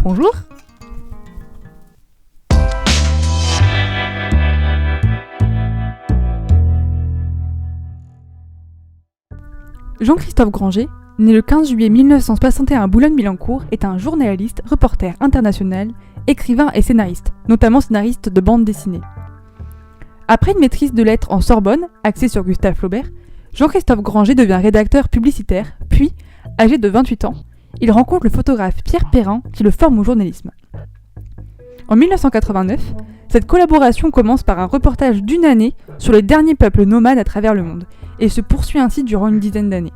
Bonjour. Jean-Christophe Granger, né le 15 juillet 1961 à Boulogne-Billancourt, est un journaliste, reporter international, écrivain et scénariste, notamment scénariste de bande dessinée. Après une maîtrise de lettres en Sorbonne, axée sur Gustave Flaubert, Jean-Christophe Granger devient rédacteur publicitaire, puis, âgé de 28 ans, il rencontre le photographe Pierre Perrin qui le forme au journalisme. En 1989, cette collaboration commence par un reportage d'une année sur les derniers peuples nomades à travers le monde, et se poursuit ainsi durant une dizaine d'années.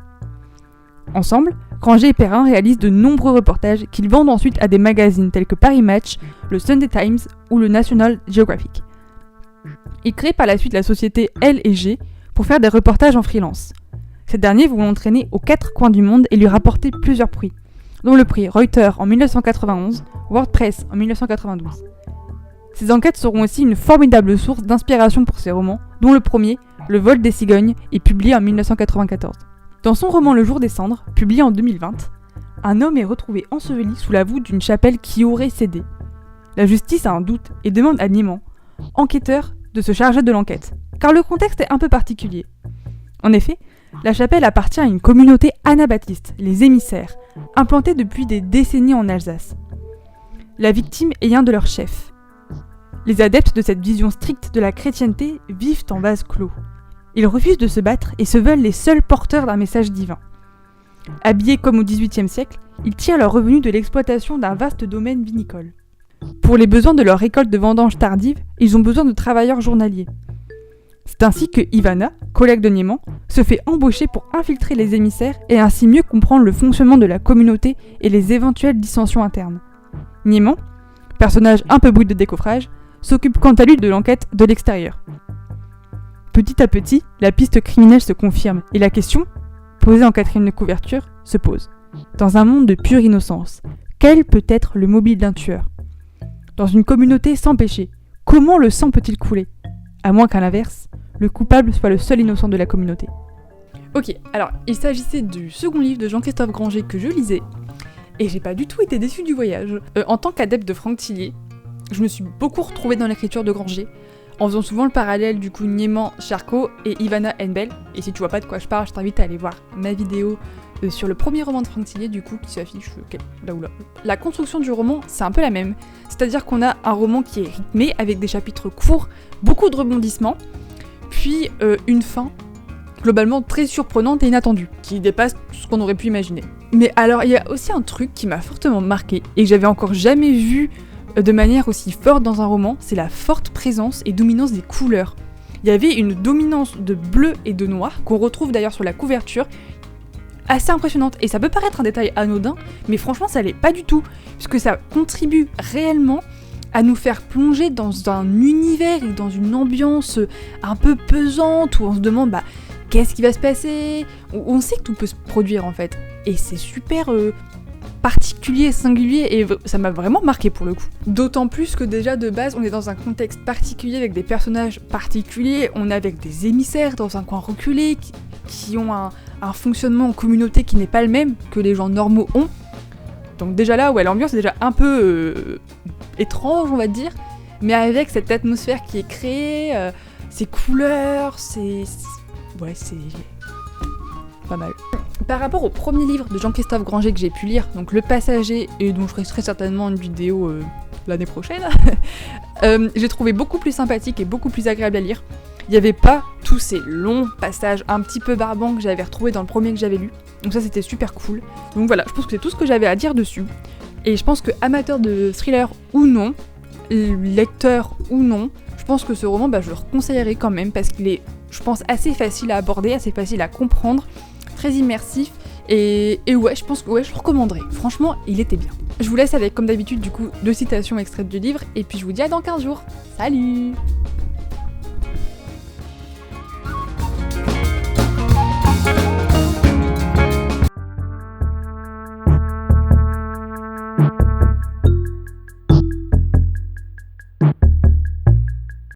Ensemble, Granger et Perrin réalisent de nombreux reportages qu'ils vendent ensuite à des magazines tels que Paris Match, le Sunday Times ou le National Geographic. Ils créent par la suite la société L&G pour faire des reportages en freelance. Ces derniers vont l'entraîner aux 4 coins du monde et lui rapporter plusieurs prix, dont le prix Reuters en 1991, WordPress en 1992. Ces enquêtes seront aussi une formidable source d'inspiration pour ses romans, dont le premier, Le vol des cigognes, est publié en 1994. Dans son roman Le jour des cendres, publié en 2020, un homme est retrouvé enseveli sous la voûte d'une chapelle qui aurait cédé. La justice a un doute et demande à Niemand, enquêteur, de se charger de l'enquête, car le contexte est un peu particulier. En effet, la chapelle appartient à une communauté anabaptiste, les émissaires, implantée depuis des décennies en Alsace. La victime est un de leurs chefs. Les adeptes de cette vision stricte de la chrétienté vivent en vase clos. Ils refusent de se battre et se veulent les seuls porteurs d'un message divin. Habillés comme au XVIIIe siècle, ils tirent leurs revenus de l'exploitation d'un vaste domaine vinicole. Pour les besoins de leur récolte de vendanges tardives, ils ont besoin de travailleurs journaliers. C'est ainsi que Ivana, collègue de Niemand, se fait embaucher pour infiltrer les émissaires et ainsi mieux comprendre le fonctionnement de la communauté et les éventuelles dissensions internes. Niemand, personnage un peu brut de décoffrage, s'occupe quant à lui de l'enquête de l'extérieur. Petit à petit, la piste criminelle se confirme et la question, posée en 4e couverture, se pose. Dans un monde de pure innocence, quel peut être le mobile d'un tueur ? Dans une communauté sans péché, comment le sang peut-il couler ? À moins qu'à l'inverse, le coupable soit le seul innocent de la communauté. Ok, alors il s'agissait du second livre de Jean-Christophe Granger que je lisais, et j'ai pas du tout été déçue du voyage. En tant qu'adepte de Franck Thillier, je me suis beaucoup retrouvée dans l'écriture de Granger, en faisant souvent le parallèle du coup Niemand, Charcot et Ivana Henbel. Et si tu vois pas de quoi je parle, je t'invite à aller voir ma vidéo sur le premier roman de Franck Thillier du coup qui s'affiche là ou là. La construction du roman, c'est un peu la même. C'est-à-dire qu'on a un roman qui est rythmé avec des chapitres courts, beaucoup de rebondissements, puis une fin globalement très surprenante et inattendue, qui dépasse tout ce qu'on aurait pu imaginer. Mais alors il y a aussi un truc qui m'a fortement marqué et que j'avais encore jamais vu de manière aussi forte dans un roman, c'est la forte présence et dominance des couleurs. Il y avait une dominance de bleu et de noir, qu'on retrouve d'ailleurs sur la couverture, assez impressionnante. Et ça peut paraître un détail anodin, mais franchement ça l'est pas du tout, puisque ça contribue réellement à nous faire plonger dans un univers et dans une ambiance un peu pesante, où on se demande qu'est-ce qui va se passer, où on sait que tout peut se produire en fait. Et c'est super particulier, singulier, et ça m'a vraiment marqué pour le coup. D'autant plus que déjà de base on est dans un contexte particulier avec des personnages particuliers, on est avec des émissaires dans un coin reculé qui ont un fonctionnement en communauté qui n'est pas le même que les gens normaux ont. Donc déjà là, ouais, l'ambiance est déjà un peu étrange on va dire, mais avec cette atmosphère qui est créée, ces couleurs, c'est pas mal. Par rapport au premier livre de Jean-Christophe Granger que j'ai pu lire, donc Le Passager, et dont je ferai très certainement une vidéo l'année prochaine, j'ai trouvé beaucoup plus sympathique et beaucoup plus agréable à lire. Il n'y avait pas tous ces longs passages un petit peu barbants que j'avais retrouvés dans le premier que j'avais lu, donc ça c'était super cool. Donc voilà, je pense que c'est tout ce que j'avais à dire dessus, et je pense que amateur de thriller ou non, lecteur ou non, je pense que ce roman, je le reconseillerais quand même, parce qu'il est, je pense, assez facile à aborder, assez facile à comprendre, très immersif, et ouais, je pense que je le recommanderais. Franchement, il était bien. Je vous laisse avec, comme d'habitude, du coup, 2 citations extraites du livre, et puis je vous dis à dans 15 jours. Salut!